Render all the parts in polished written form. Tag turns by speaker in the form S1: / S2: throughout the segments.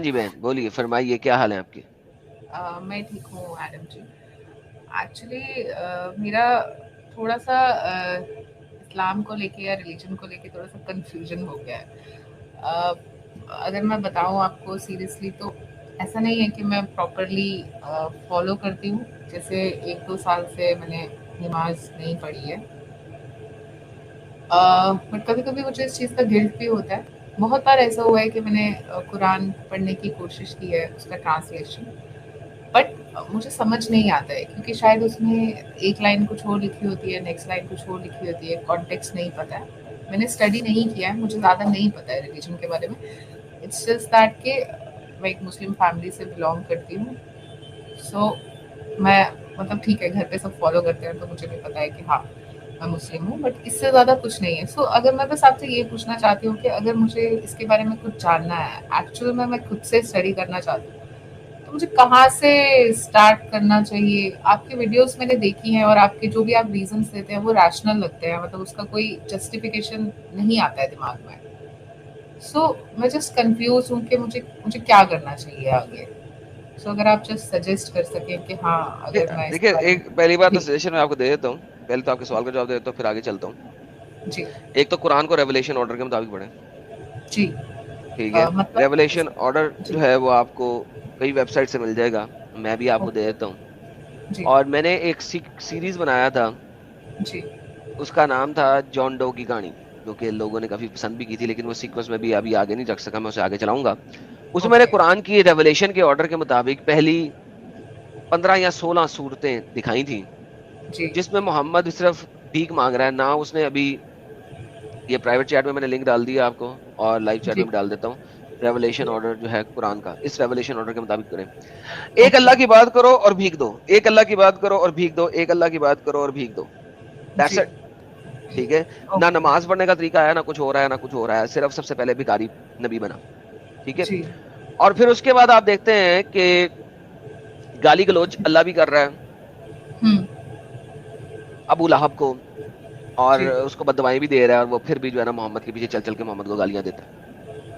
S1: جی بہن بولیے، فرمائیے، کیا حال ہے آپ کے؟
S2: میں ٹھیک ہوں ایڈم جی. ایکچولی میرا تھوڑا سا اسلام کو لے کے یا ریلیجن کو لے کے تھوڑا سا کنفیوژن ہو گیا ہے. اگر میں بتاؤں آپ کو سیریسلی تو ایسا نہیں ہے کہ میں پراپرلی فالو کرتی ہوں. جیسے 1-2 سال سے میں نے نماز نہیں پڑھی ہے. بٹ کبھی کبھی مجھے اس چیز کا گلٹ بھی ہوتا ہے. بہت بار ایسا ہوا ہے کہ میں نے قرآن پڑھنے کی کوشش کی ہے، اس کا ٹرانسلیشن، بٹ مجھے سمجھ نہیں آتا ہے کیونکہ شاید اس میں ایک لائن کچھ اور لکھی ہوتی ہے، نیکسٹ لائن کچھ اور لکھی ہوتی ہے، کانٹیکسٹ نہیں پتہ ہے. میں نے اسٹڈی نہیں کیا ہے، مجھے زیادہ نہیں پتہ ہے ریلیجن کے بارے میں. اٹس جسٹ دیٹ کہ میں ایک مسلم فیملی سے بلانگ کرتی ہوں. سو میں مطلب ٹھیک ہے، گھر پہ سب فالو کرتے ہیں تو مجھے بھی پتا ہے کہ ہاں میں مسلم ہوں، بٹ اس سے زیادہ کچھ نہیں ہے. سو اگر میں بس آپ سے یہ پوچھنا چاہتی ہوں کہ اگر مجھے اس کے بارے میں کچھ جاننا ہے، ایکچوئل میں خود سے اسٹڈی کرنا چاہتی ہوں، تو مجھے کہاں سے اسٹارٹ کرنا چاہیے؟ آپ کی ویڈیوز میں نے دیکھی ہیں اور آپ کے جو بھی آپ ریزنس دیتے ہیں وہ ریشنل لگتے ہیں، مطلب اس کا کوئی جسٹیفیکیشن نہیں آتا ہے دماغ میں. سو میں جسٹ کنفیوز ہوں کہ مجھے کیا کرنا چاہیے آگے. سو اگر آپ جسٹ سجیسٹ کر سکیں کہ ہاں اگر میں اس کے
S1: دیکھیے،
S2: بارے
S1: ایک پہلی بات تو
S2: میں.
S1: سجیشن میں آپ کو دے دیتا ہوں. پہلے تو آپ کے سوال کا جواب دے دیتا ہوں، پھر آگے چلتا ہوں.
S2: جی
S1: ایک تو قرآن کو ریولیشن آرڈر کے مطابق پڑھیں.
S2: جی
S1: ٹھیک ہے،
S2: مطلب
S1: ریولیشن آرڈر
S2: جی
S1: جو ہے وہ آپ کو کئی ویب سائٹ سے مل جائے گا، میں بھی آپ کو دے
S2: اوکے
S1: دیتا ہوں.
S2: جی
S1: اور میں نے ایک سیریز بنایا تھا،
S2: جی
S1: اس کا نام تھا جان ڈو کی کہانی، جو کہ لوگوں نے کافی پسند بھی کی تھی، لیکن وہ سیکوینس میں بھی ابھی آگے نہیں رکھ سکا، میں اسے آگے چلاؤں گا. اس میں نے
S2: اوکے
S1: قرآن کی ریولیشن کے آرڈر کے مطابق پہلی 15 یا 16 صورتیں دکھائی تھیں،
S2: جی
S1: جس میں محمد صرف بھیک مانگ رہا ہے. نہ اس نے ابھی، یہ پرائیویٹ چیٹ میں نے لنک ڈال دیا آپ کو، اور لائیو چیٹ
S2: جی
S1: میں بھی ڈال دیتا ہوں. ریولیشن
S2: جی
S1: آرڈر جو ہے قرآن کا، اس ریولیشن آرڈر کے مطابق کریں. ایک
S2: اوکے
S1: اللہ کی بات کرو اور بھیک دو، ایک اللہ کی بات کرو اور بھیک دو، ایک اللہ کی بات کرو اور بھیک دو. That's
S2: G
S1: it. ٹھیک ہے، نہ
S2: اوکے
S1: نماز پڑھنے کا طریقہ ہے، نہ کچھ ہو رہا ہے، نہ کچھ ہو رہا ہے، صرف سب سے پہلے بھکاری نبی بنا. ٹھیک ہے.
S2: جی
S1: اور پھر اس کے بعد آپ دیکھتے ہیں کہ گالی گلوچ اللہ بھی کر رہا ہے
S2: ہوں
S1: ابو لہب کو، اور
S2: جی
S1: اس کو بددعائیں بھی دے رہا ہے، اور وہ پھر بھی جو ہے نا محمد کے پیچھے چل چل کے محمد کو گالیاں دیتا ہے.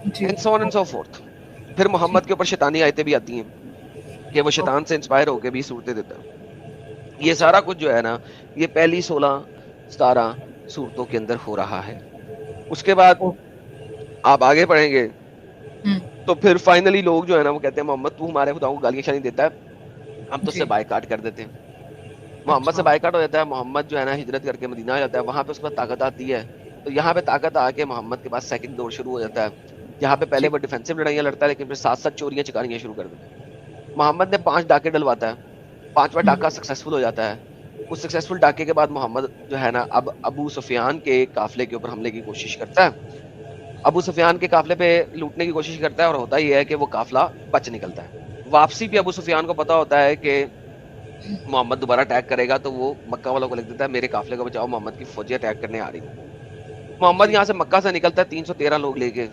S2: جی
S1: and so on and so
S2: okay
S1: fourth. پھر
S2: ٹھیک
S1: محمد کے اوپر شیطانی آیتیں بھی آتی ہیں کہ وہ شیطان
S2: اوکے
S1: سے انسپائر ہو کے بھی صورتیں دیتا ہے. یہ
S2: اچھا
S1: سارا کچھ جو ہے نا، یہ پہلی 16-17 صورتوں کے اندر ہو رہا ہے. اس کے بعد آپ آگے پڑھیں گے
S2: ہوں
S1: تو پھر فائنلی لوگ جو ہے نا وہ کہتے ہیں محمد تو ہمارے خداؤں کو گالیاں شانی دیتا ہے، ہم تو اس سے
S2: جی
S1: بائیکاٹ کر دیتے ہیں. محمد سے
S2: اچھا
S1: بائیکاٹ ہو جاتا ہے. محمد جو ہے نا ہجرت کر کے مدینہ آ جاتا ہے، وہاں پہ اس کے پاس طاقت آتی ہے. تو یہاں پہ طاقت آ کے محمد کے پاس سیکنڈ دور شروع ہو جاتا ہے، جہاں پہ پہلے
S2: جی
S1: وہ ڈیفینسو لڑائیاں لڑتا ہے، لیکن پھر ساتھ ساتھ چوریاں چکاریاں شروع کر دیتا ہے. محمد نے 5 ڈاکے ڈلواتا ہے، 5واں
S2: ہوں
S1: ڈاکہ سکسیسفل ہو جاتا ہے. اس سکسیسفل ڈاکے کے بعد محمد جو ہے نا اب ابو سفیان کے قافلے کے اوپر حملے کی کوشش کرتا ہے. ابو سفیان کے قافلے پہ لوٹنے کی کوشش کرتا ہے، اور ہوتا ہی ہے کہ وہ قافلہ بچ نکلتا ہے. واپسی پہ ابو سفیان کو پتا ہوتا ہے کہ محمد دوبارہ اٹیک کرے گا، تو وہ مکہ والوں کو لکھ دیتا ہے میرے قافلے کو بچاؤ، محمد کی فوجیں اٹیک کرنے آ رہی ہیں. محمد
S2: جی
S1: یہاں سے مکہ سے نکلتا ہے 313 لوگ لے کے.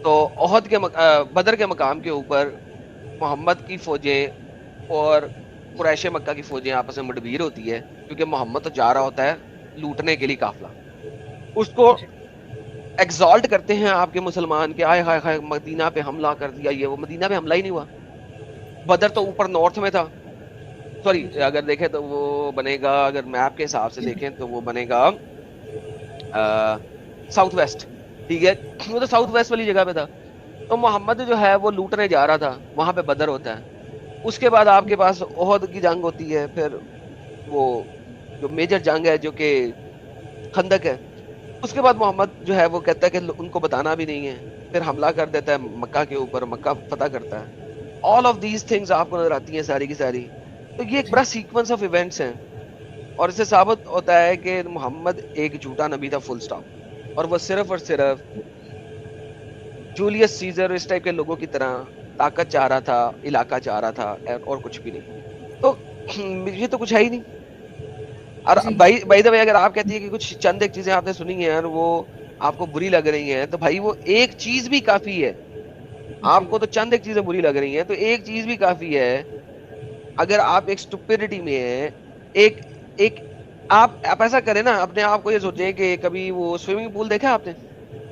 S1: تو احد کے بدر کے مقام کے اوپر محمد کی فوجیں اور قریش مکہ کی فوجیں آپس میں مڈبیر ہوتی ہے، کیونکہ محمد تو جا رہا ہوتا ہے لوٹنے کے لیے قافلہ. اس کو
S2: جی
S1: ایگزالٹ کرتے ہیں آپ کے مسلمان کہ آئے ہائے ہائے مدینہ پہ حملہ کر دیا. یہ وہ مدینہ پہ حملہ ہی نہیں ہوا. بدر تو اوپر نارتھ میں تھا، سوری
S2: جی
S1: اگر دیکھیں تو وہ بنے گا، اگر میپ کے حساب سے دیکھیں تو وہ بنے گا ساؤتھ ویسٹ. ٹھیک ہے، وہ تو ساؤتھ ویسٹ والی جگہ پہ تھا. تو محمد جو ہے وہ لوٹنے جا رہا تھا، وہاں پہ بدر ہوتا ہے. اس کے بعد آپ کے پاس احد کی جنگ ہوتی ہے، پھر وہ جو میجر جنگ ہے جو کہ خندق ہے. اس کے بعد محمد جو ہے وہ کہتا ہے کہ ان کو بتانا بھی نہیں ہے، پھر حملہ کر دیتا ہے مکہ کے اوپر، مکہ فتح کرتا ہے. آل آف دیز تھنگز آپ کو نظر آتی ہیں ساری کی ساری. تو یہ ایک
S2: جی
S1: بڑا سیکوینس آف ایونٹس ہیں، اور اس سے ثابت ہوتا ہے کہ محمد ایک جھوٹا نبی تھا، فل سٹاپ. اور وہ صرف اور صرف جولیس سیزر اس ٹائپ کے لوگوں کی طرح طاقت چاہ رہا تھا، علاقہ چاہ رہا تھا، اور کچھ بھی نہیں. تو یہ تو کچھ ہے ہی نہیں. اور
S2: جی
S1: بائی دا وے اگر آپ کہتی ہے کہ کچھ چند ایک چیزیں آپ نے سنی ہیں اور وہ آپ کو بری لگ رہی ہیں، تو بھائی وہ ایک چیز بھی کافی ہے.
S2: جی
S1: آپ کو تو چند ایک چیزیں بری لگ رہی ہیں، تو ایک چیز بھی کافی ہے. اگر آپ ایک اسٹوپیڈٹی میں ہیں، ایک ایک آپ ایسا کریں نا، اپنے آپ کو یہ سوچیں کہ کبھی وہ سوئمنگ پول دیکھا آپ نے؟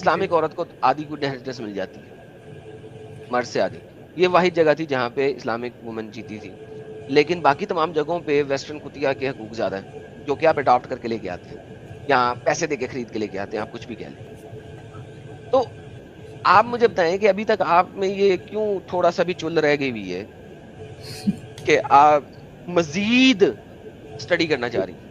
S1: اسلامک عورت کو آدھی کوئی انہیریٹنس مل جاتی ہے، مرد سے آدھی. یہ واحد جگہ تھی جہاں پہ اسلامک وومن جیتی تھی. لیکن باقی تمام جگہوں پہ ویسٹرن کتیا کے حقوق زیادہ ہیں، جو کہ آپ اڈاپٹ کر کے لے کے آتے ہیں یا پیسے دے کے خرید کے لے کے آتے ہیں، آپ کچھ بھی کہہ لیں. تو آپ مجھے بتائیں کہ ابھی تک آپ میں یہ کیوں تھوڑا سا بھی چل رہ گئی ہوئی ہے کہ آپ مزید اسٹڈی کرنا چاہ رہی ہیں؟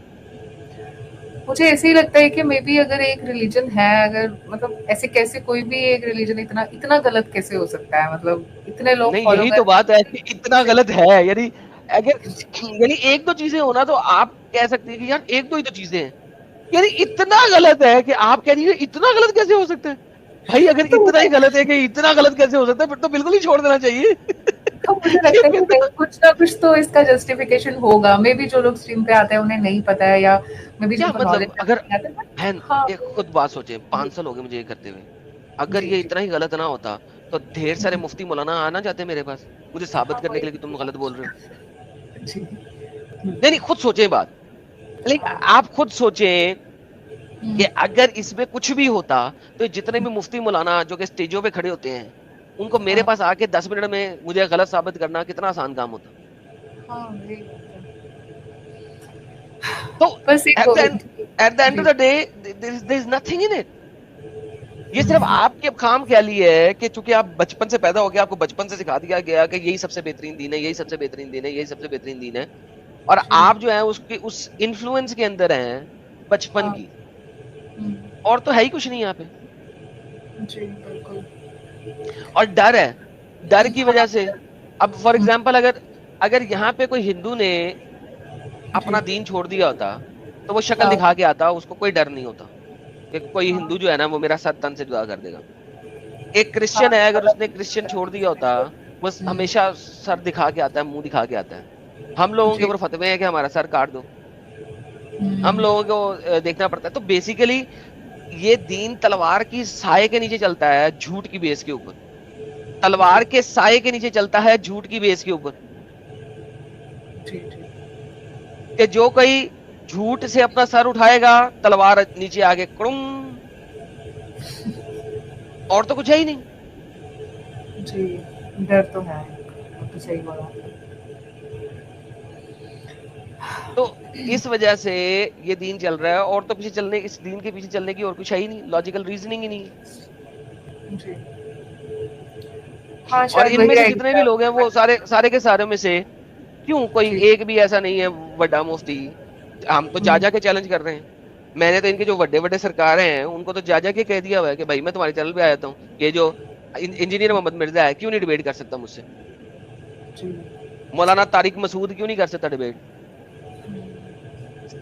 S2: مجھے ایسے ہی لگتا ہے کہ مے بی اگر ایک ریلیجن ہے، اگر مطلب ایسے کیسے کوئی بھی ایک ریلیجن اتنا غلط کیسے ہو سکتا ہے، مطلب اتنے لوگ
S1: نہیں،
S2: فالو
S1: یہی
S2: کر
S1: تو بات ہے کہ اتنا
S2: رہے
S1: غلط ہے. یعنی اگر یعنی ایک دو چیزیں ہونا تو آپ کہہ سکتے ہیں کہ یار ایک دو ہی تو چیزیں ہیں. یعنی اتنا غلط ہے کہ آپ کہہ دیجیے اتنا غلط کیسے ہو سکتا ہے. بھائی اگر
S2: تو
S1: اتنا ہی غلط ہے کہ اتنا غلط کیسے ہو سکتا ہے، پھر تو بالکل ہی چھوڑ دینا چاہیے.
S2: تو مجھے
S1: کہ
S2: لگتا ہے
S1: پھر
S2: کہ
S1: تو
S2: کچھ نہ کچھ تو اس کا جسٹیفیکیشن ہوگا. مے بی جو لوگ اسٹریم پہ آتے ہیں انہیں نہیں پتا ہے، یا مے بی
S1: کیا
S2: جن کو
S1: مطلب،
S2: نالج
S1: اگر
S2: نہیں آتا ہے.
S1: بہن
S2: بٹ ہاں
S1: ایک خود بات سوچیں، 5 سال ہو گئے مجھے یہ کرتے ہوئے. اگر
S2: جی
S1: یہ
S2: جی
S1: اتنا ہی غلط نہ ہوتا تو ڈھیر سارے مفتی مولانا آنا چاہتے میرے پاس مجھے ثابت
S2: ہاں
S1: کرنے
S2: وہی
S1: کے لیے کہ تم غلط بول رہے ہو.
S2: جی
S1: نہیں نہیں، خود سوچیں بات. آپ خود سوچیں کہ اگر اس میں کچھ بھی ہوتا تو جتنے بھی مفتی مولانا جو کہ اسٹیجوں پہ کھڑے ہوتے ہیں، ان کو میرے
S2: ہاں
S1: پاس آ کے 10 منٹ میں مجھے غلط ثابت کرنا کتنا آسان کام ہوتا.
S2: ہاں وہی بات ہے.
S1: تو
S2: بس ایک
S1: ایٹ دا اینڈ
S2: جی
S1: of the day there is nothing in it. یہ صرف آپ کے کام کے لیے ہے کہ چونکہ آپ بچپن سے پیدا ہو گیا، آپ کو بچپن سے سکھا دیا گیا کہ یہی سب سے بہترین دین ہے، یہی سب سے بہترین دین ہے، یہی سب سے بہترین دین ہے. اور
S2: جی
S1: آپ جو ہے اس انفلوئنس کے اندر ہیں بچپن
S2: ہاں
S1: کی. اور تو ہے ہی کچھ نہیں یہاں پہ.
S2: جی بالکل.
S1: اور ڈر ہے، ڈر کی
S2: ہاں
S1: وجہ سے. اب فار ایگزامپل اگر یہاں پہ کوئی ہندو نے
S2: جی
S1: اپنا دین چھوڑ دیا ہوتا تو وہ شکل
S2: ہاں
S1: دکھا کے آتا، اس کو کوئی ڈر نہیں ہوتا کہ کوئی
S2: ہاں
S1: ہندو جو ہے نا وہ میرا سر تن سے جدا کر دے گا. ایک
S2: ہاں
S1: کرسچن ہے، اگر اس نے کرسچن چھوڑ دیا ہوتا، بس ہمیشہ سر دکھا کے آتا ہے، منہ دکھا کے آتا ہے. ہم لوگوں کے
S2: جی
S1: اوپر فتوے ہیں کہ ہمارا سر کاٹ دو. ہم لوگوں کو دیکھنا پڑتا ہے. تو بیسیکلی یہ دین تلوار کی سائے کے نیچے چلتا ہے، جھوٹ کی بیس کے اوپر. تلوار
S2: جی
S1: کے سائے کے نیچے چلتا ہے، جھوٹ کی بیس کے اوپر.
S2: جی جی
S1: کہ جو کوئی جھوٹ سے اپنا سر اٹھائے گا، تلوار نیچے آگے کڑم، اور تو کچھ ہے ہی نہیں.
S2: جی ڈر تو ہے، تو صحیح بولا.
S1: تو اس وجہ سے یہ دین چل رہا ہے. اور تو پیچھے چلنے، اس دین کے پیچھے چلنے کی اور کچھ ہے ہی نہیں، لاجیکل ریزننگ ہی نہیں ہے.
S2: جی ہاں
S1: اور
S2: شاید
S1: ان میں
S2: وہی
S1: سے جتنے بھی
S2: آئیڈیا.
S1: لوگ ہیں وہ سارے کے سارے میں سے کیوں کوئی
S2: جی
S1: ایک بھی ایسا نہیں ہے بڑا مفتی. ہم تو جا جا کے چیلنج کر رہے ہیں. میں نے تو ان کے جو بڑے بڑے سرکاریں ہیں ان کو تو جا جا کے کہہ دیا ہوا ہے کہ بھائی میں تمہارے چینل پہ آ جاتا ہوں. یہ جو انجینئر محمد مرزا ہے کیوں نہیں ڈیبیٹ کر سکتا مجھ سے؟
S2: جی
S1: مولانا طارق مسعود کیوں نہیں کر سکتا ڈیبیٹ؟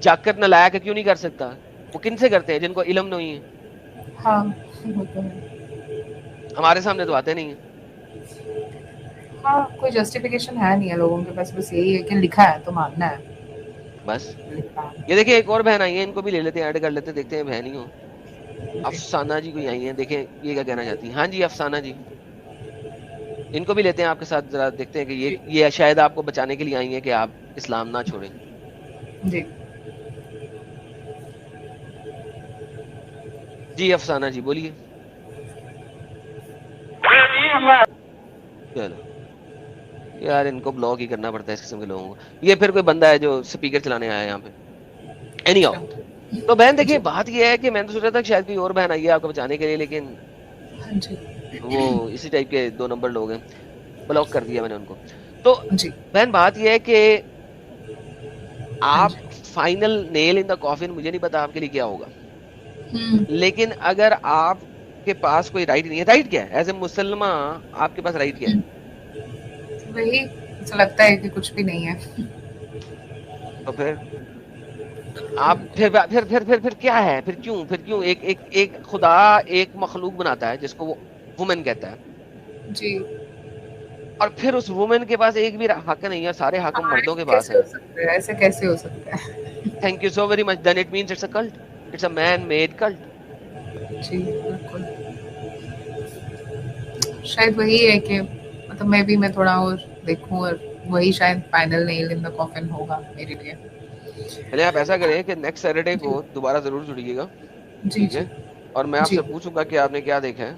S1: جاکر نلائق کیوں نہیں کر سکتا؟ وہ کن سے کرتے ہیں جن کو علم نہیں ہے.
S2: ہاں وہ تو ہے.
S1: ہمارے سامنے تو آتے نہیں ہیں.
S2: ہاں کوئی جسٹیفیکیشن ہے نہیں ہے لوگوں کے پاس، بس یہی ہے کہ لکھا ہے تو ماننا ہے.
S1: بس
S2: لکھا
S1: یہ دیکھیں ایک اور بہن آئی ہے، ان کو بھی لے لیتے ہیں، ایڈ کر لیتے ہیں، دیکھتے ہیں بہن ہی ہو.
S2: ہے. جی
S1: افسانہ جی کوئی آئی ہیں، دیکھیں یہ کیا کہنا چاہتی ہیں. ہاں جی افسانہ جی، ان کو بھی لیتے ہیں آپ کے ساتھ، ذرا دیکھتے ہیں کہ
S2: جی
S1: یہ شاید آپ کو بچانے کے لیے آئی ہیں کہ آپ اسلام نہ چھوڑیں.
S2: جی
S1: جی افسانہ جی بولیے. چلو یار ان کو بلاک ہی کرنا پڑتا ہے اس قسم کے لوگوں کو. یہ پھر کوئی بندہ ہے جو سپیکر چلانے آیا ہے یہاں پہ. اینی ہاؤ،
S2: اچھا
S1: تو بہن دیکھیے
S2: جی
S1: بات یہ ہے کہ میں نے تو سوچا تھا کہ شاید کوئی اور بہن آئی ہے آپ کو بچانے کے لیے، لیکن
S2: ہاں جی
S1: وہ اسی ٹائپ کے 2 نمبر لوگ ہیں، بلاک کر دیا میں نے ان کو. تو
S2: جی
S1: بہن بات یہ ہے کہ
S2: ہاں
S1: آپ
S2: جی
S1: فائنل نیل ان دا کافن، مجھے نہیں پتا آپ کے لیے کیا ہوگا،
S2: ہوں
S1: لیکن اگر آپ کے پاس کوئی رائٹ نہیں ہے، رائٹ کیا ہے ایز اے مسلمان، آپ کے پاس رائٹ کیا ہے؟
S2: وہی ایسا لگتا ہے کہ کچھ بھی نہیں ہے.
S1: تو پھر آپ پھر کیا ہے، پھر کیوں ایک خدا ایک مخلوق بناتا ہے جس کو وہ وومن کہتا ہے،
S2: جی
S1: اور پھر اس وومن کے پاس ایک بھی حق نہیں ہے، سارے حق
S2: ہاں
S1: مردوں
S2: ایسے
S1: کے پاس
S2: کیسے
S1: ہیں.
S2: ہو سکتا ہے، ایسے کیسے ہو سکتا ہے.
S1: Thank you so very much. Then it means it's a cult. It's a man made cult.
S2: جی بالکل. شاید وہی ہے کہ مطلب میں تھوڑا اور دیکھوں، اور وہی شاید فائنل نیل ان دا کافن ہوگا میرے لیے.
S1: چلے آپ ایسا کریں کہ نیکسٹ سیٹرڈے
S2: جی
S1: کو دوبارہ ضرور جڑیے گا،
S2: جی
S1: ٹھیک
S2: جی
S1: ہے؟ اور میں آپ
S2: جی
S1: سے پوچھوں گا کہ آپ نے کیا دیکھا ہے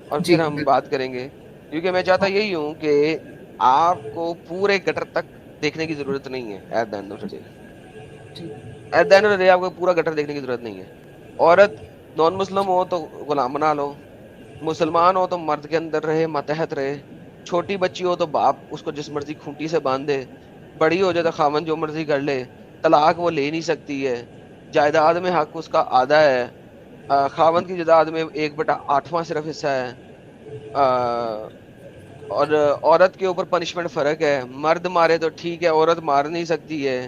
S1: اور
S2: جی
S1: پھر ہم
S2: بالکل.
S1: بات کریں گے، کیونکہ میں چاہتا یہی ہوں کہ آپ کو پورے گٹر تک دیکھنے کی ضرورت نہیں ہے. At the end of the day,
S2: جی
S1: at the end of the day آپ کو پورا گٹر دیکھنے کی ضرورت نہیں ہے. عورت نان مسلم ہو تو غلام بنا لو، مسلمان ہو تو مرد کے اندر رہے، ماتحت رہے. چھوٹی بچی ہو تو باپ اس کو جس مرضی کھونٹی سے باندھ دے، بڑی ہو جائے تو خامن جو مرضی کر لے. طلاق وہ لے نہیں سکتی ہے، جائیداد میں حق اس کا آدھا ہے. خاوند کی جائیداد میں 1/8 صرف حصہ ہے. اور عورت کے اوپر پنشمنٹ فرق ہے، مرد مارے تو ٹھیک ہے، عورت مار نہیں سکتی ہے.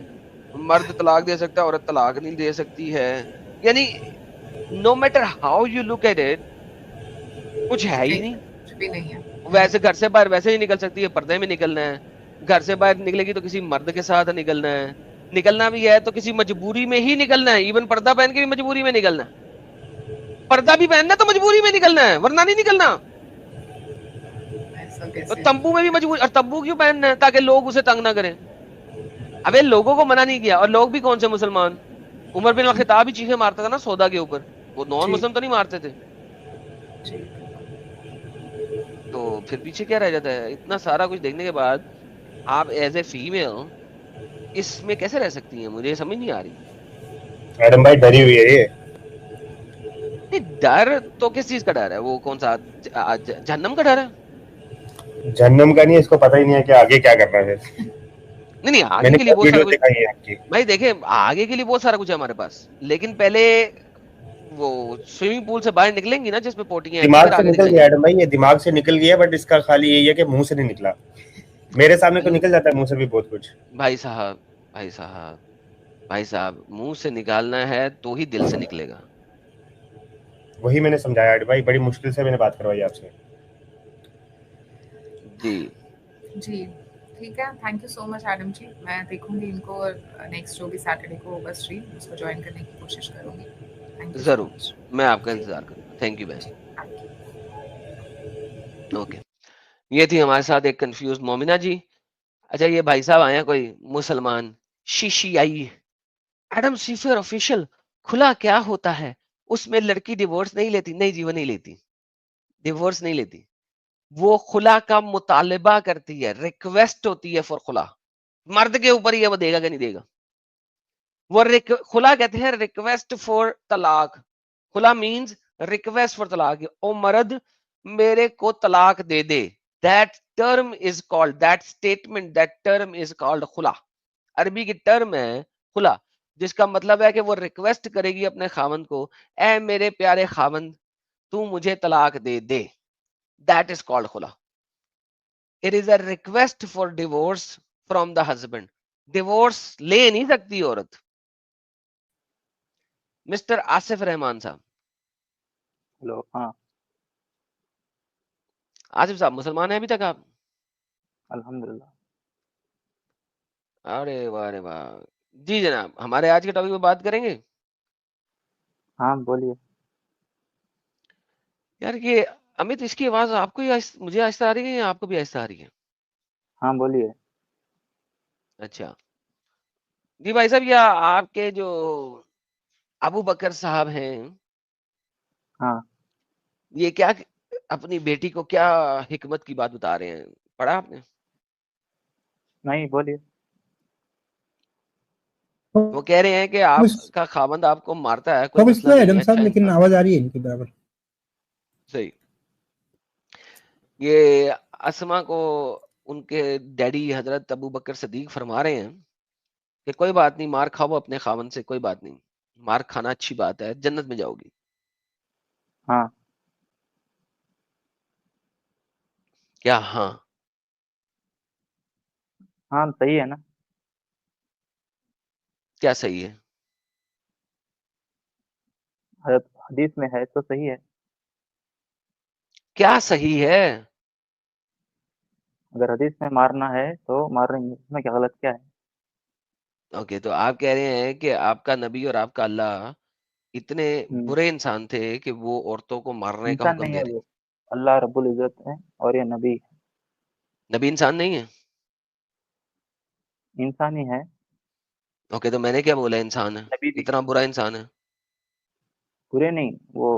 S1: مرد طلاق دے سکتا ہے، عورت طلاق نہیں دے سکتی ہے. یعنی no matter how you look at it, کچھ ہے ہی نہیں.
S2: کچھ بھی نہیں ہے.
S1: ویسے گھر سے باہر ویسے ہی نکل سکتی ہے، پردے میں نکلنا ہے. گھر سے باہر نکلے گی تو کسی مرد کے ساتھ نکلنا ہے. نکلنا بھی ہے تو کسی مجبوری میں ہی نکلنا ہے. ایون پردہ پہن کے بھی مجبوری میں نکلنا ہے. پردہ بھی پہننا تو مجبوری میں نکلنا ہے، ورنہ نہیں نکلنا.
S2: ایسا
S1: اور
S2: کیسے؟
S1: تمبو میں بھی مجبوری، اور تمبو کیوں پہننا ہے؟ تاکہ لوگ اسے تنگ نہ کریں. ابے لوگوں کو منع نہیں کیا، اور لوگ بھی کون سے مسلمان. عمر بن الخطاب بھی چیخے مارتا تھا نا سودا کے اوپر، وہ نان
S2: جی
S1: مسلم تو نہیں مارتے تھے.
S2: جی
S1: تو پھر پیچھے کیا رہ جاتا ہے؟ اتنا سارا کچھ دیکھنے کے بعد آپ ایز اے فیمیل اس میں کیسے رہ سکتی ہیں؟ مجھے سمجھ نہیں آ رہی.
S3: میڈم بھائی ڈری ہوئی ہے یہ.
S1: نہیں، ڈر تو کس چیز کا ڈر ہے؟ وہ کون سا جہنم کا ڈر ہے؟
S3: جہنم کا نہیں، اس کو پتہ ہی نہیں ہے کہ آگے کیا کرنا ہے.
S1: نہیں نہیں،
S3: میں
S1: آگے
S3: نے
S1: کے لیے بہت سارا
S3: ویڈیو
S1: کچھ.
S3: دکھائی ہے آپ کی.
S1: بھائی دیکھیں، آگے کے لیے بہت سارا کچھ ہے ہمارے پاس، لیکن پہلے وہ سوئمنگ پول سے باہر نکلیں گی نا جس میں پوٹیاں ہیں، تو
S3: دماغ
S1: پھر
S3: سے
S1: آگے
S3: نکل
S1: نکلیں
S3: گیا
S1: گے.
S3: ایڈم بھائی، یہ دماغ سے نکل گیا، بٹ اس کا خالی یہی ہے کہ منہ سے نہیں نکلا. میرے سامنے تو نکل جاتا ہے منہ سے بھی بہت کچھ.
S1: بھائی صاحب بھائی صاحب بھائی صاحب، منہ سے نکالنا ہے تو ہی دل سے نکلے گا.
S3: وہی میں نے سمجھایا ایڈم بھائی، بڑی مشکل سے میں نے بات کروائی آپ سے.
S1: جی
S2: جی ٹھیک ہے. Thank you so much Adam ji. میں دیکھوں گی ان کو، اور نیکسٹ جو بھی سیٹرڈے کو ہوگا اسٹریم اس کو جوائن کرنے کی کوشش کروں گی. تھینک یو سو
S1: ضرور،
S2: مچ.
S1: میں آپ کا
S2: جی
S1: انتظار کروں گا. تھینک یو بہن.
S2: جی تھینک یو.
S1: اوکے، یہ تھی ہمارے ساتھ ایک کنفیوز مومنہ جی. اچھا، یہ بھائی صاحب آئے ہیں کوئی مسلمان شیشیائی. ایڈم سیفر آفیشل کھلا کیا ہوتا ہے؟ اس میں لڑکی ڈیورس نہیں لیتی. نہیں جی، وہ نہیں لیتی، ڈیورس نہیں لیتی. وہ خلا کا مطالبہ کرتی ہے، ریکویسٹ ہوتی ہے فار خلا. مرد کے اوپر ہی ہے وہ دے گا کہ نہیں دے گا. وہ خلا کہتے ہیں ریکویسٹ فار طلاق. خلا مینز ریکویسٹ فار طلاق. او مرد میرے کو طلاق دے دے. That term is called, that statement, that term is called خلا. عربی کی ٹرم ہے خلا، جس کا مطلب ہے کہ وہ ریکویسٹ کرے گی اپنے خاوند کو، اے میرے پیارے خاوند تو مجھے طلاق دے دے. That is called خلا. It is a request for divorce from the husband. Divorce لے نہیں سکتی عورت. مسٹر آصف رحمان صاحب.
S4: ہلو. ہاں
S1: آصف صاحب مسلمان ہیں ابھی تک آپ؟
S4: الحمدللہ.
S1: ارے واہ رے واہ. جی جناب، ہمارے آج کے ٹاپک پہ بات کریں گے.
S4: ہاں بولیے.
S1: یار یہ امت، اس کی آواز آپ کو ہی مجھے آہستہ آ رہی ہے یا آپ کو بھی آہستہ آ رہی ہے؟
S4: ہاں بولیے.
S1: اچھا جی بھائی صاحب، یا آپ کے جو ابو بکر صاحب ہیں،
S4: ہاں
S1: یہ کیا اپنی بیٹی کو کیا حکمت کی بات بتا رہے ہیں؟ پڑھا آپ نے؟
S4: نہیں بولیے.
S1: وہ کہہ رہے ہیں کہ آپ کا خاوند آپ کو مارتا ہے، کوئی مسئلہ
S5: ہے
S1: نہیں
S5: ایڈم
S1: ہے.
S5: صاحب، لیکن آواز آ رہی ہے ان کی برابر.
S1: صحیح. یہ اسما کو ان کے ڈیڈی حضرت ابو بکر صدیق فرما رہے ہیں کہ کوئی بات نہیں، مار کھاؤ اپنے خاوند سے، کوئی بات نہیں، مار کھانا اچھی بات ہے، جنت میں جاؤ گی.
S4: ہاں
S1: کیا ہاں؟
S4: ہاں صحیح ہے نا.
S1: کیا صحیح ہے؟
S4: حدیث میں ہے تو صحیح ہے.
S1: کیا صحیح ہے؟
S4: اگر حدیث میں مارنا ہے تو مار رہے ہیں، اس میں کیا غلط کیا ہے؟
S1: اوکے، تو آپ کہہ رہے ہیں کہ آپ کا نبی اور آپ کا اللہ اتنے برے انسان تھے کہ وہ عورتوں کو مارنے کا
S4: انسان
S1: حکم
S4: نہیں
S1: دے
S4: ہے
S1: رہے.
S4: وہ، اللہ رب العزت ہے اور یہ نبی ہے.
S1: نبی انسان نہیں ہے؟
S4: انسان ہی ہے.
S1: اوکے، تو میں نے کیا بولا؟ انسان ہے؟
S4: نبی بھی
S1: اتنا برا انسان ہے؟
S4: برے نہیں، وہ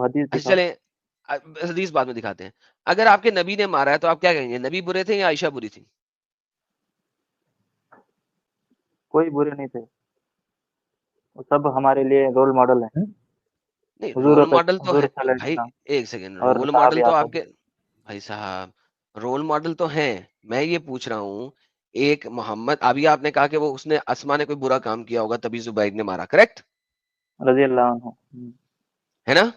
S4: وہ حدیث
S1: اچھا
S4: دکھاؤ.
S1: چلیں حدیث بعد میں دکھاتے ہیں. اگر آپ کے نبی نے مارا ہے تو آپ کیا کہیں گے, نبی برے تھے یا عائشہ بری تھی؟
S4: کوئی برے نہیں تھے, وہ سب ہمارے لیے رول ماڈل ہیں.
S1: نہیں
S4: حضور
S1: رول ماڈل تو
S4: حضور
S1: ہے
S4: صلی اللہ علیہ
S1: بھائی,
S4: وسلم
S1: ایک سیکنڈ,
S4: اور
S1: رول ماڈل تو
S4: صحابیات.
S1: آپ کے بھائی صاحب رول ماڈل تو ہیں. میں یہ پوچھ رہا ہوں ایک محمد, ابھی آپ نے کہا کہ وہ اس نے اسما نے کوئی برا کام کیا ہوگا تبھی زبیر نے مارا, کریکٹ
S4: رضی اللہ عنہ.
S1: ہے نا؟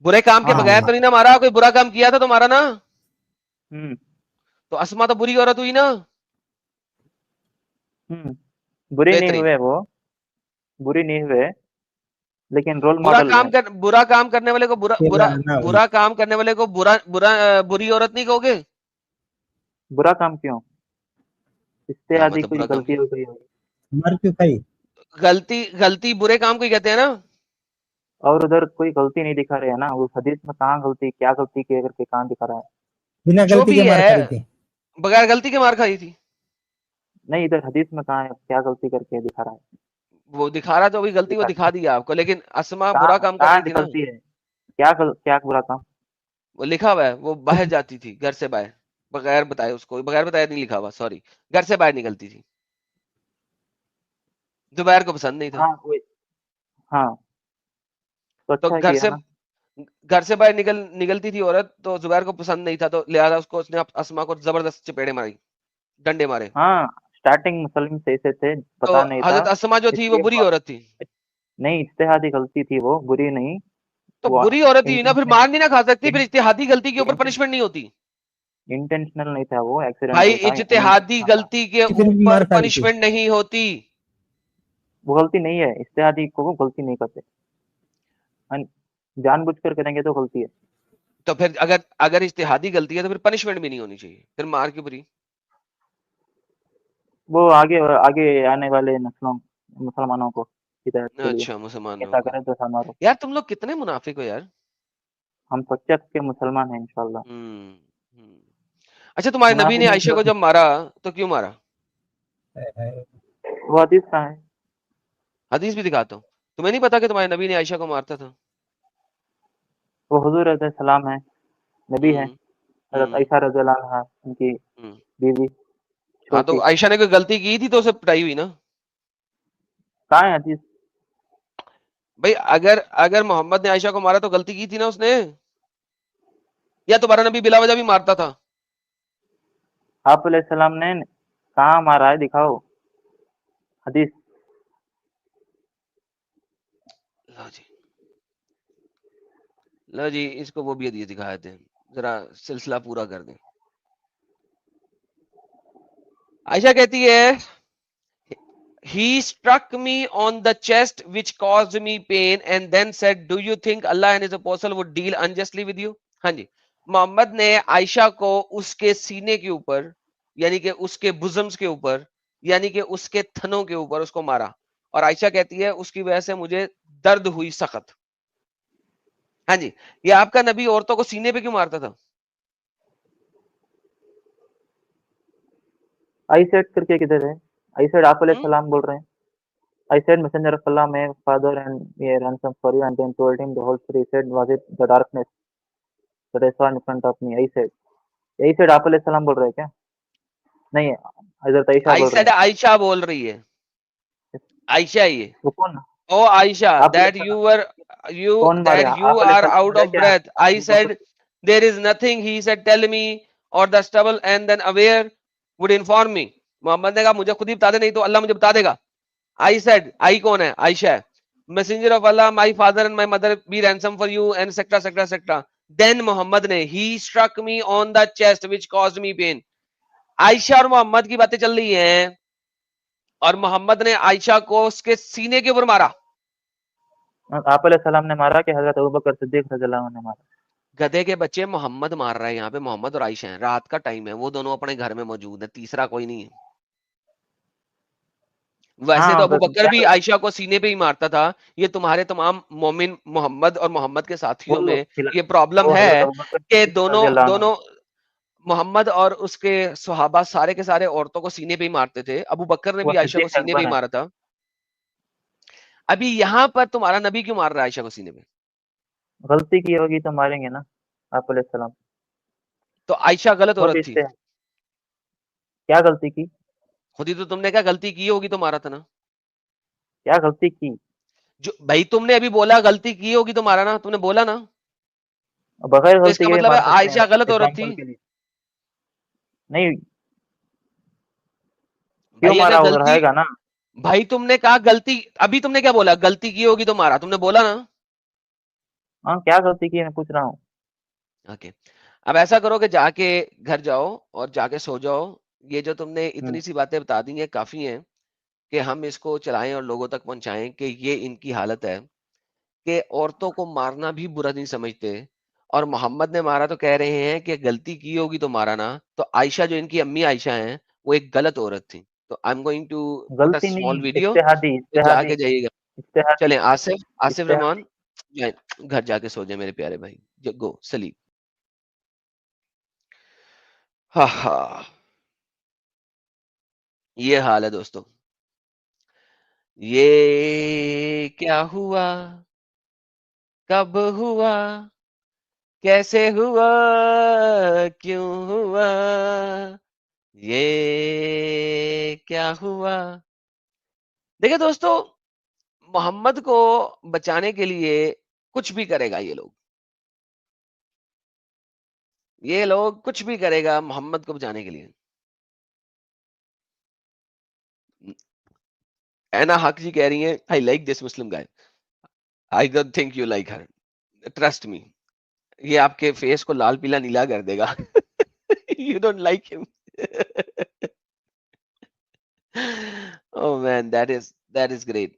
S1: برے کام کے
S5: ہاں
S1: بغیر تو نہیں نا مارا, کوئی برا کام کیا تھا تو مارا نا. تو اسما تو بری عورت ہوئی نا.
S4: بری نہیں
S1: بہترین.
S4: ہوئے, وہ بری نہیں ہوئے, لیکن رول
S1: برا
S4: ماڈل
S1: کام
S4: ہے.
S1: کر برا کام کرنے والے کو برا برا
S5: نہ ہوئی.
S1: برا کام کرنے والے کو بری عورت نہیں کہو گے؟
S4: برا کام کیوں؟
S1: کیا
S4: اشتہادی
S1: مطلب
S4: کوئی
S1: برا کام
S4: غلطی ہو گئی ہوگی.
S5: مر کیوں کھائی؟
S1: غلطی برے کام کو ہی کہتے ہیں نا.
S4: اور ادھر کوئی غلطی نہیں دکھا رہے ہیں نا, اس حدیث میں کہاں غلطی, کیا غلطی کیا کر کے کہاں دکھا رہا ہے؟
S5: بنا
S1: جو
S5: غلطی
S1: بھی
S5: کے مار
S1: ہے
S5: کھا رہی تھی.
S1: بغیر غلطی کے مار کھائی تھی.
S4: نہیں, ادھر حدیث میں کہاں ہے, کیا غلطی کر کے دکھا رہا ہے؟
S1: وہ دکھا رہا جو بھی غلطی وہ دکھا دیا آپ کو, لیکن اسما برا کام کر
S4: کہاں
S1: رہی تھی نا.
S4: غلطی ہے, کیا برا کام؟
S1: وہ لکھا ہوا ہے وہ باہر جاتی تھی گھر سے باہر بغیر بتائے, اس کو بغیر بتایا نہیں لکھا ہوا, سوری, گھر سے باہر نکلتی تھی. زبیر کو پسند نہیں تھا
S4: ہاں تو
S1: تو
S4: اچھا کیا نا.
S1: گھر سے باہر نکلتی تھی عورت, تو زبیر کو پسند نہیں تھا, تو لہذا اس نے اسما کو زبردست چپیڑے ماری, ڈنڈے مارے.
S4: ہاں اسٹارٹنگ مسلم سے ایسے تھے,
S1: تو
S4: پتا نہیں تھا,
S1: حضرت اسما جو
S4: اس
S1: تھی وہ
S4: لیے
S1: بری عورت تھی.
S4: نہیں, اجتہادی غلطی تھی, وہ بری نہیں.
S1: تو
S4: وہ
S1: بری عورت ہی نا, پھر مار نہیں نہ کھا سکتی, پھر اجتہادی غلطی کے اوپر پنشمنٹ نہیں ہوتی.
S4: انٹینشنل نہیں تھا, وہ
S1: بھائی
S4: ایکسیڈنٹل تھا.
S1: اجتہادی غلطی کے
S5: پھر بھی مار
S1: اوپر
S5: کھا رہی تھی.
S1: پنشمنٹ نہیں ہوتی.
S4: وہ غلطی نہیں ہے, اجتہادی کو وہ غلطی نہیں کرتے, جان بوجھ کر کریں گے تو غلطی ہے.
S1: تو پھر اگر اجتہادی غلطی ہے تو پھر پنشمنٹ بھی نہیں ہونی چاہیے, پھر مار کیوں بری؟
S4: وہ آگے آنے والے نسلوں مسلمانوں کو ہدایت کے لیے
S1: اچھا مسلمانوں
S4: ایسا
S1: کو.
S4: کریں تو ہمارا.
S1: یار تم لوگ کتنے منافق ہو یار.
S4: ہم سچے کے مسلمان ہیں انشاءاللہ.
S1: اچھا تمہارے نبی نے
S4: منافق
S1: عائشہ کو جب مارا تو کیوں مارا؟
S4: وہ حدیث کہاں ہے؟
S1: حدیث بھی دکھاتا ہوں. تمہیں نہیں پتا کہ تمہارے نبی نے عائشہ کو مارتا تھا؟
S4: وہ حضور علیہ السلام ہے, نبی ہے, حضرت عائشہ رضی اللہ عنہا ان کی بیوی
S1: ہاں
S4: چھوٹی.
S1: تو عائشہ نے کوئی غلطی کی تھی تو اسے پٹائی ہوئی نا.
S4: کہاں ہے حدیث؟
S1: بھائی اگر محمد نے عائشہ کو مارا تو غلطی کی تھی نا اس نے, یا تمہارا نبی بلا وجہ بھی مارتا تھا؟
S4: آپ علیہ السلام نے کہاں مارا ہے, دکھاؤ حدیث.
S1: لو جی اس کو وہ بھی حدیث دکھائے تھے, ذرا سلسلہ پورا کر دیں. عائشہ کہتی ہے He struck me on the chest which caused me pain and then said, Do you think Allah and his apostle would deal unjustly with you? ہاں جی, محمد نے عائشہ کو اس کے سینے کے اوپر, یعنی کہ اس کے بزمز کے اوپر, یعنی کہ اس کے تھنوں کے اوپر اس کو مارا, اور عائشہ کہتی ہے اس کی وجہ سے مجھے درد ہوئی سخت. ہاں جی, یہ آپ کا نبی عورتوں کو سینے پہ کیوں مارتا تھا؟
S4: آئی سیڈ کر کے کدھر ہے؟ آئی سیڈ آپ علیہ السلام بول رہے ہیں. I said, Messenger of Allah, may Father and may ransom for you, and then told him the whole story. He said, was it the darkness that I saw in front of me? I said, آپ علیہ السلام بول رہے ہیں کیا؟ نہیں, حضرت عائشہ بول رہے ہیں.
S1: عائشہ بول رہی ہے, عائشہ یہ.
S4: وہ کون؟
S1: Oh Aisha, that you are out of breath. I said, there is nothing. He said, tell me, or the stubble and then aware would inform me. محمد نے کہا مجھے خود ہی بتا دے, نہیں تو اللہ مجھے بتا دے گا. I said, I کون ہے؟ عائشہ. Messenger of Allah, my father and my mother be ransom for you, and etc etc etc. Then محمد نے, he struck me on the chest which caused me pain. عائشہ اور محمد کی باتیں چل رہی ہیں, اور محمد نے عائشہ کو اس کے سینے کے اوپر مارا.
S4: آپ علیہ السلام نے مارا کہ حضرت ابوبکر صدیق رضی اللہ عنہ نے مارا؟
S1: گدھے کے بچے, محمد مار رہا ہے یہاں پہ. محمد اور عائشہ ہیں, رات کا ٹائم ہے, وہ دونوں اپنے گھر میں موجود ہیں, تیسرا کوئی نہیں ہے. ویسے تو ابو بکر بھی عائشہ کو سینے پہ ہی مارتا تھا. یہ تمہارے تمام مومن محمد اور محمد کے ساتھیوں میں یہ پرابلم ہے کہ دونوں محمد اور اس کے صحابہ سارے کے سارے عورتوں کو سینے پہ ہی مارتے تھے. ابو بکر نے بھی عائشہ کو سینے پہ ہی مارا تھا. ابھی یہاں پر تمہارا نبی کیوں مار رہا ہے عائشہ کو سینے پہ؟
S4: غلطی کی ہوگی تو ماریں گے نا آپ علیہ السلام.
S1: تو عائشہ غلط
S4: خود
S1: عورت تھی.
S4: کیا غلطی کی؟
S1: خود ہی تو تم نے کہا غلطی کی ہوگی تو مارا تھا نا.
S4: کیا غلطی کی؟
S1: جو بھائی تم نے ابھی بولا غلطی کی ہوگی تو مارا نا, تم نے بولا نا,
S4: بغیر
S1: تو اس
S4: غلطی
S1: کا
S4: کے بھی
S1: مطلب ہے
S4: مار سکتے ہیں
S1: عائشہ غلط عورت تھی.
S4: ایگزامپل کے لیے. نہیں کیوں
S1: بھائی
S4: مارا
S1: اگر
S4: ادھر
S1: غلطی,
S4: آئے گا نا.
S1: بھائی تم نے کہا غلطی, ابھی تم نے کیا بولا غلطی کی ہوگی تو مارا, تم نے بولا نا.
S4: ہاں کیا غلطی کی میں پوچھ رہا ہوں.
S1: اوکے, اب ایسا کرو کہ جا کے گھر جاؤ اور جا کے سو جاؤ. یہ جو تم نے اتنی سی باتیں بتا دی ہیں کافی ہیں کہ ہم اس کو چلائیں اور لوگوں تک پہنچائیں کہ یہ ان کی حالت ہے کہ عورتوں کو مارنا بھی برا نہیں سمجھتے, اور محمد نے مارا تو کہہ رہے ہیں کہ غلطی کی ہوگی تو مارا نا. تو عائشہ جو ان کی امی عائشہ ہیں وہ ایک غلط عورت تھی. تو I am going to put a
S4: غلطی
S1: اسمال
S4: نہیں،
S1: ویڈیو,
S4: اجتہادی
S1: جا
S4: اجتہادی
S1: کے جائیے گا.
S4: اجتہادی
S1: چلیں آصف
S4: اجتہادی.
S1: رحمان گھر جا کے سو جائے میرے پیارے بھائی. گو سلیپ. ہاں ہاں, یہ حال ہے دوستو. یہ کیا ہوا, کب ہوا, کیسے ہوا, کیوں ہوا, یہ کیا ہوا. دیکھیں دوستو, محمد کو بچانے کے لیے کچھ بھی کرے گا یہ لوگ کچھ بھی کرے گا محمد کو بچانے کے لیے. اینا حق جی کہہ رہی ہیں I like this Muslim guy. I don't think you like her. Trust me. یہ آپ کے فیس کو لال پیلا نیلا کر دے گا. You don't like him. Oh man, that is great.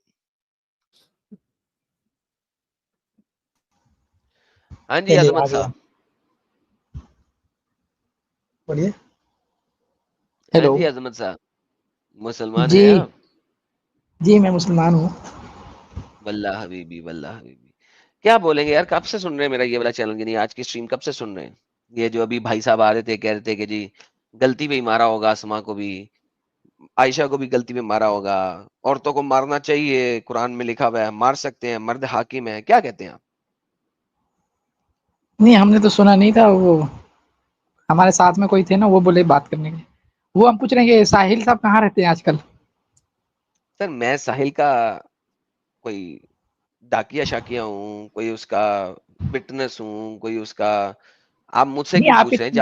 S1: ہاں جی
S5: چلیے
S1: عظمت
S5: آ گیا.
S1: صاحب.
S5: بولیے.
S1: ہاں
S5: ہیلو.
S1: جی عظمت صاحب, مسلمان
S5: جی
S1: ہیں آپ؟
S5: جی میں مسلمان ہوں.
S1: واللہ حبیبی, واللہ حبیبی. کیا بولیں گے یار, کب سے سن رہے ہیں میرا یہ والا چینل, یعنی آج کی اسٹریم کب سے سن رہے ہیں؟ یہ جو ابھی بھائی صاحب آ رہے تھے کہہ رہے تھے کہ جی غلطی پہ ہی مارا ہوگا, اسما کو بھی, عائشہ کو بھی غلطی پہ مارا ہوگا, عورتوں کو مارنا چاہیے, قرآن میں لکھا ہوا ہے مار سکتے ہیں, مرد حاکم ہے. کیا کہتے ہیں آپ؟
S5: نہیں ہم نے تو سنا نہیں تھا. وہ ہمارے ساتھ میں کوئی تھے نا, وہ بولے بات کرنے کے. وہ ہم پوچھ رہے ہیں کہ ساحل صاحب کہاں رہتے ہیں آج کل؟
S1: سر میں ساحل کا کوئی ڈاکیا شاکیا ہوں, کوئی اس کا وٹنس ہوں, کوئی اس کا, آپ مجھ سے
S5: نہیں
S1: کیوں
S5: آپ
S1: پوچھ رہے ہیں؟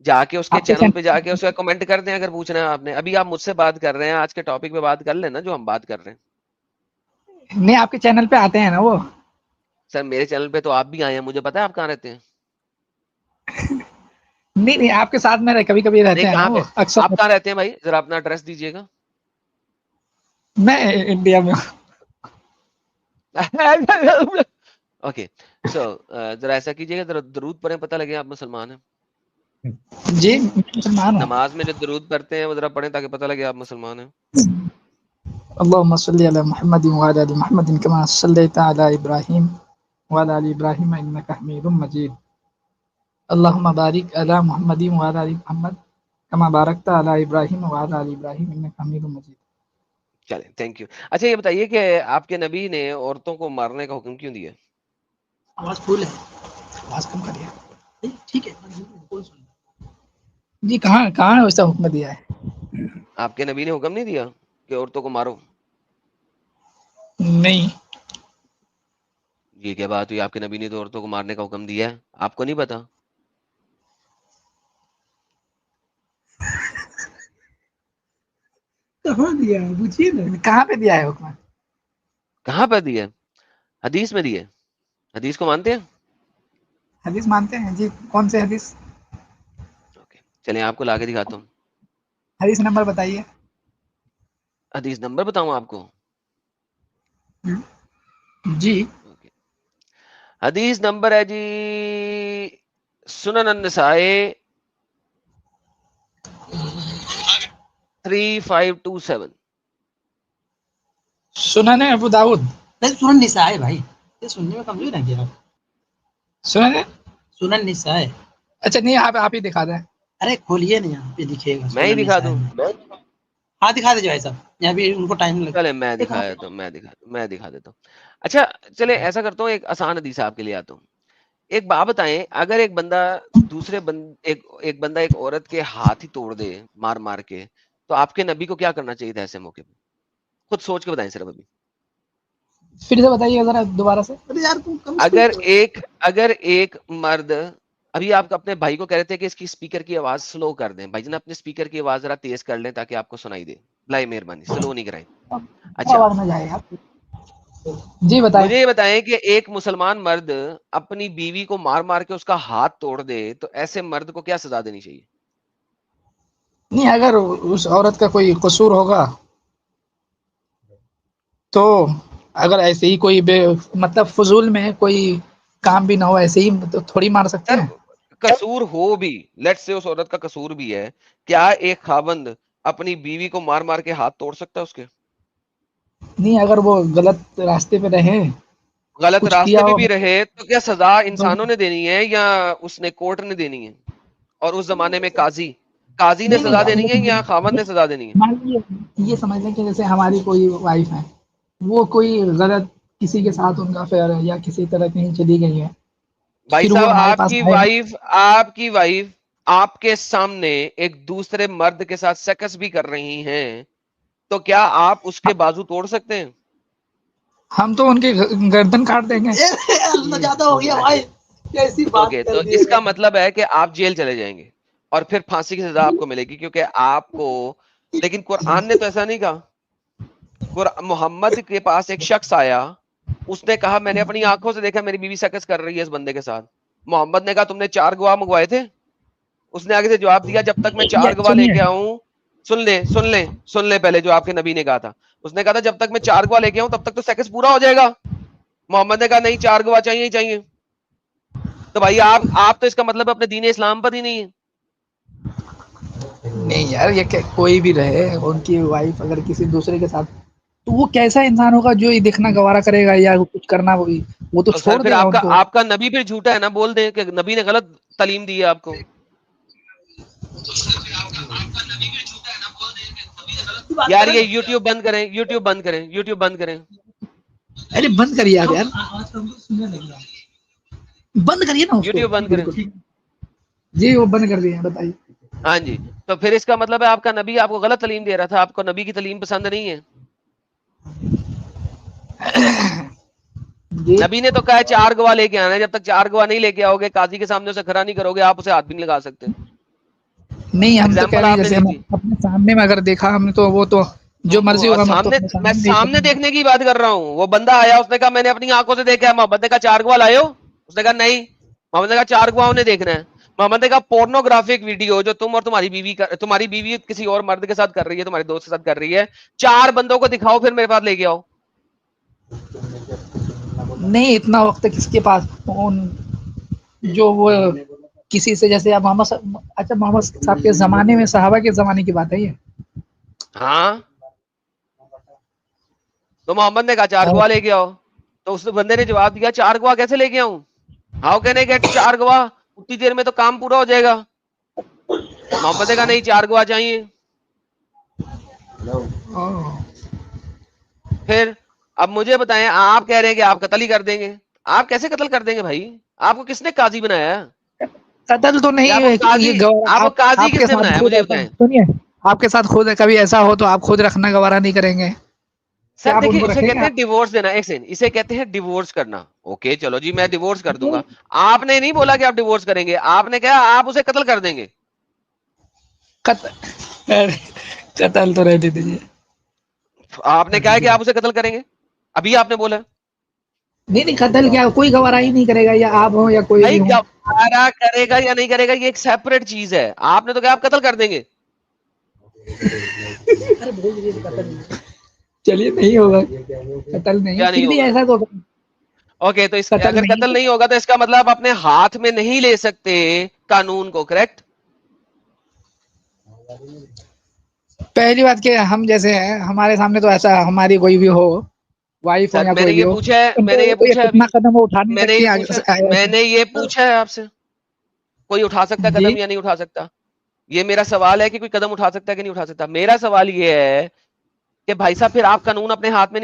S1: جا کے اس کے
S5: آپ
S1: چینل پہ جا کے اس کا کمنٹ کر دیں اگر پوچھنا ہے آپ نے. ابھی آپ مجھ سے بات کر رہے ہیں, آج کے ٹاپک پہ بات کر لیں نا جو ہم بات کر رہے ہیں.
S5: نہیں آپ کے چینل پہ آتے ہیں نا وہ.
S1: سر میرے چینل پہ تو آپ بھی آئے ہیں, مجھے پتا ہے آپ کہاں رہتے ہیں.
S5: نہیں آپ کے ساتھ میں کبھی کبھی رہتے
S1: نہیں
S5: ہیں نا
S1: کہاں پہ,
S5: وہ اکثر.
S1: آپ کہاں رہتے ہیں بھائی, ذرا اپنا ایڈریس دیجیے گا.
S5: میں انڈیا میں ہوں.
S1: اوکے سو ذرا ایسا کیجیے گا, ذرا درود پڑھیں, پتہ لگے آپ مسلمان ہیں.
S5: جی میں مسلمان ہوں.
S1: نماز میں جو درود پڑھتے ہیں وہ ذرا پڑھیں تاکہ پتہ لگے آپ مسلمان ہیں.
S5: اللهم صل على محمد وعلى ال محمد كما صليت على ابراهيم وعلى ال ابراهيم انك حميد مجيد. اللهم بارك على محمد وعلى ال محمد كما باركت على ابراهيم وعلى ال ابراهيم انك حميد مجيد.
S1: چلیں تھینک یو. اچھا یہ بتائیے کہ آپ کے نبی نے عورتوں کو مارنے کا حکم کیوں دیا؟
S5: آواز فل ہے, آواز کم کریے. ٹھیک ہے جی. کہاں ویسا حکم دیا ہے؟
S1: آپ کے نبی نے حکم نہیں دیا کہ عورتوں کو مارو؟
S5: نہیں.
S1: یہ کیا بات ہوئی, آپ کے نبی نے تو عورتوں کو مارنے کا حکم دیا ہے, آپ کو نہیں پتا؟
S5: کہاں دیا ہے پوچھیے نا, کہاں پہ دیا ہے حکم؟
S1: کہاں پہ دیا؟ حدیث میں دیا. حدیث کو مانتے ہیں؟
S5: حدیث مانتے ہیں جی. کون سے حدیث؟
S1: اوکے چلیں آپ کو لا کے دکھاتا ہوں.
S5: حدیث نمبر بتائیے.
S1: حدیث نمبر بتاؤں آپ کو؟
S5: جی
S1: اوکے. حدیث نمبر ہے جی سنن النسائی 3527.
S5: سنن ابو داؤد. سنن نساء ہے بھائی, یہ سننے میں کمزور ہے کیا آپ؟ سنن نساء. اچھا نہیں آپ ہی دکھا دیں. ارے کھولیے نا, یہاں پہ دکھے گا
S1: میں ہی
S5: سنن
S1: دکھا
S5: نساء
S1: دوں.
S5: میں.
S6: ہاتھ دکھا دیجیے بھائی صاحب, یہاں بھی ان کو ٹائم لگتا
S1: چلے میں دکھا دیتا ہوں, میں دکھا دیتا ہوں. اچھا چلے ایسا کرتا ہوں, ایک آسان حدیث آپ کے لیے آتا ہوں. ایک بات بتائیں, اگر ایک بندہ ایک بندہ ایک عورت کے ہاتھ ہی توڑ دے مار مار کے, تو آپ کے نبی کو کیا کرنا چاہیے تھا ایسے موقع پہ؟ خود سوچ کے بتائیں صرف ابھی.
S5: پھر سے بتائیے ذرا دوبارہ سے. یار تم کم
S1: اگر ایک مرد, ابھی آپ اپنے بھائی کو کہہ رہے تھے کہ اس کی اسپیکر کی آواز سلو کر دیں, بھائی جان اپنے اسپیکر کی آواز ذرا تیز کر لیں تاکہ آپ کو سنائی دے, بلائے مہربانی سلو نہیں کرائیں. اچھا
S5: آواز میں جائے گا. جی بتائیں.
S1: مجھے یہ بتائیں کہ ایک مسلمان مرد اپنی بیوی کو مار مار کے اس کا ہاتھ توڑ دے, تو ایسے مرد کو کیا سزا دینی چاہیے؟
S5: نہیں, اگر اس عورت کا کوئی قصور ہوگا تو اگر ایسے ہی کوئی مطلب فضول میں کوئی کام بھی نہ ہو, ایسے ہی تو تھوڑی مار سکتے
S1: سر
S5: ہیں.
S1: قصور ہو بھی, لیٹ سے اس عورت کا قصور بھی ہے, کیا ایک خاوند اپنی بیوی کو مار مار کے ہاتھ توڑ سکتا ہے اس کے؟
S5: نہیں, اگر وہ غلط راستے پہ رہے,
S1: غلط
S5: کچھ
S1: راستے
S5: کیا
S1: پہ
S5: ہو.
S1: بھی رہے تو کیا سزا انسانوں نے دینی ہے یا اس نے کورٹ نے دینی ہے؟ اور اس زمانے میں قاضی نے
S5: نہیں
S1: سزا دینی ہے
S5: نہیں,
S1: یا خاوند نے سزا دینی ہے؟
S5: مان لیجیے یہ سمجھ لیں کہ جیسے ہماری کوئی وائف ہے, وہ کوئی غلط کسی کے ساتھ ان کا افیئر ہے یا کسی طرح کہیں چلی گئی ہے,
S1: بھائی
S5: پھر وہ
S1: صاحب
S5: ہمارے
S1: آپ
S5: پاس
S1: کی
S5: آئے.
S1: وائف آپ کے سامنے ایک دوسرے مرد کے ساتھ سیکس بھی کر رہی ہیں, تو کیا آپ اس کے بازو توڑ سکتے ہیں؟
S5: ہم تو ان کی گردن کاٹ دیں گے. زیادہ ہو گیا بھائی, کیسی بات
S1: اوکے, تو
S5: کر دی
S1: اس کا
S5: ہے.
S1: مطلب ہے کہ آپ جیل چلے جائیں گے اور پھر پھانسی کی سزا آپ کو ملے گی, کیونکہ آپ کو, لیکن قرآن نے تو ایسا نہیں کہا. محمد کے پاس ایک شخص آیا, اس نے کہا میں نے اپنی آنکھوں سے دیکھا میری بیوی سیکس کر رہی ہے اس بندے کے ساتھ. محمد نے کہا تم نے 4 گواہ منگوائے تھے؟ اس نے آگے سے جواب دیا جب تک میں 4 گواہ لے کے آؤں, سن لیں پہلے جو آپ کے نبی نے کہا تھا. اس نے کہا تھا جب تک میں 4 گواہ لے کے آؤں تب تک تو سیکس پورا ہو جائے گا. محمد نے کہا نہیں, 4 گواہ چاہیے ہی چاہیے. تو بھائی آپ تو اس کا مطلب اپنے دین اسلام پر ہی نہیں ہے.
S5: نہیں یار, یہ کہ کوئی بھی رہے ان کی وائف اگر کسی دوسرے کے ساتھ, تو وہ کیسا انسان ہوگا جو یہ دیکھنا گوارا کرے گا یا کچھ کرنا, وہ تو
S1: تو
S5: چھوڑ
S1: سر پھر
S5: دے گا ان کو.
S1: آپ کا نبی پھر جھوٹا ہے نا, بول دیں کہ نبی نے غلط تعلیم دی ہے آپ کو. یار یہ یوٹیوب بند کریں.
S5: ارے بند کریے یار, بند کریے نا اس کو
S1: یوٹیوب بند کریں.
S5: بالکل. جی وہ بند کر دیے, بتائیے.
S1: ہاں جی, تو پھر اس کا مطلب ہے آپ کا نبی آپ کو غلط تعلیم دے رہا تھا, آپ کو نبی کی تعلیم پسند نہیں ہے.
S5: جی
S1: نبی نے تو کہا ہے 4 گواہ لے کے آنا ہے, جب تک 4 گواہ نہیں لے کے آؤ گے, قاضی کے سامنے اسے کھڑا نہیں کرو گے, آپ اسے ہاتھ بھی نہیں لگا سکتے.
S5: نہیں, ہم تو کہہ
S1: ایگزامپل
S5: رہے ہیں
S1: آپ نے
S5: جیسے
S1: دی
S5: ہم
S1: تھی.
S5: اپنے سامنے میں اگر دیکھا ہم تو وہ تو جو مرضی ہوگا, ہم تو اپنے
S1: میں
S5: سامنے دیکھ
S1: سامنے
S5: رہے ہیں.
S1: دیکھنے کی بات کر رہا ہوں. وہ بندہ آیا, اس نے کہا میں نے اپنی آنکھوں سے دیکھا ہے. محمد نے کہا 4 گواہ لائے ہو؟ اس نے کہا نہیں. محمد نے کہا 4 گواہوں نے دیکھنا ہے. محمد نے کہا پورنوگرافک ویڈیو جو تم اور تمہاری بیوی کسی اور مرد کے ساتھ کر رہی ہے, تمہارے دوست کے ساتھ کر رہی ہے, 4 بندوں کو دکھاؤ پھر میرے پاس لے کے آؤ.
S5: نہیں, اتنا وقت کس کے پاس, جو وہ کسی سے جیسے اب محمد صاحب کے زمانے میں, صحابہ کے زمانے کی بات ہے یہ.
S1: ہاں, تو محمد نے کہا 4 گواہ لے کے آؤ. تو اس بندے نے جواب دیا 4 گواہ کیسے لے کے آؤں, ہاؤ کین آئی گیٹ 4 گواہ, اتنی دیر میں تو کام پورا ہو جائے گا. محمد نے کہا نہیں, 4 گواہ چاہیے. پھر اب مجھے بتائیں, آپ کہہ رہے ہیں کہ آپ قتل ہی کر دیں گے. آپ کیسے قتل کر دیں گے بھائی؟ آپ کو کس نے قاضی بنایا ہے؟
S5: قتل تو نہیں, یہ
S1: آپ کو قاضی
S5: آپ
S1: کس
S5: کے
S1: نے
S5: ساتھ
S1: بنایا
S5: خود
S1: مجھے
S5: ایسا,
S1: بتائیں.
S5: سنیے, آپ کے ساتھ خود کبھی ایسا ہو تو آپ خود رکھنا گوارا نہیں کریں گے.
S1: سر
S5: کیا آپ ان
S1: دیکھیے,
S5: کو
S1: اسے
S5: رکھیں
S1: کہتے
S5: گے؟
S1: ہیں ڈیورس دینا. ایک سیکنڈ, اسے کہتے ہیں ڈیورس کرنا. اوکے چلو جی, میں ڈیورس کر دوں گا. آپ نے نہیں بولا کہ آپ ڈیورس کریں گے, آپ نے کہا آپ اسے قتل کر دیں گے.
S5: قتل تو رہتی دیجیے.
S1: آپ نے کہا کہ آپ اسے قتل کریں گے, ابھی آپ نے بولا.
S5: نہیں, قتل کیا کوئی گوارا ہی نہیں کرے گا, یا آپ ہوں یا کوئی
S1: بھائی
S5: بھی ہوں.
S1: گوارا کرے گا یا نہیں کرے گا یہ ایک سیپریٹ چیز ہے. آپ نے تو کہا آپ قتل کر دیں گے.
S5: چلیے نہیں ہوگا, قتل نہیں,
S1: کیا
S5: پھر بھی
S1: ہوگا؟
S5: ایسا تو
S1: اوکے, تو اگر قتل نہیں ہوگا تو اس کا مطلب اپنے ہاتھ میں نہیں لے سکتے قانون کو, کریکٹ؟
S5: پہلی بات کہ ہم جیسے ہیں, ہمارے سامنے تو ایسا ہماری کوئی بھی ہو, وائف ہو
S1: سر
S5: یا
S1: میں نے
S5: کوئی بھی
S1: یہ
S5: ہو,
S1: پوچھا ہے,
S5: ان
S1: میں نے یہ
S5: کو
S1: پوچھا ہے ابھی,
S5: اتنا قدم وہ اٹھا نہیں
S1: میں نے یہ
S5: سکتی.
S1: پوچھا, میں نے یہ پوچھا ہے آپ سے, کوئی اٹھا سکتا
S5: جی
S1: قدم یا نہیں اٹھا سکتا؟ یہ میرا سوال ہے کہ کوئی قدم اٹھا سکتا ہے کہ نہیں اٹھا سکتا. میرا سوال یہ ہے کہ بھائی صاحب پھر آپ قانون اپنے ہاتھ میں نہیں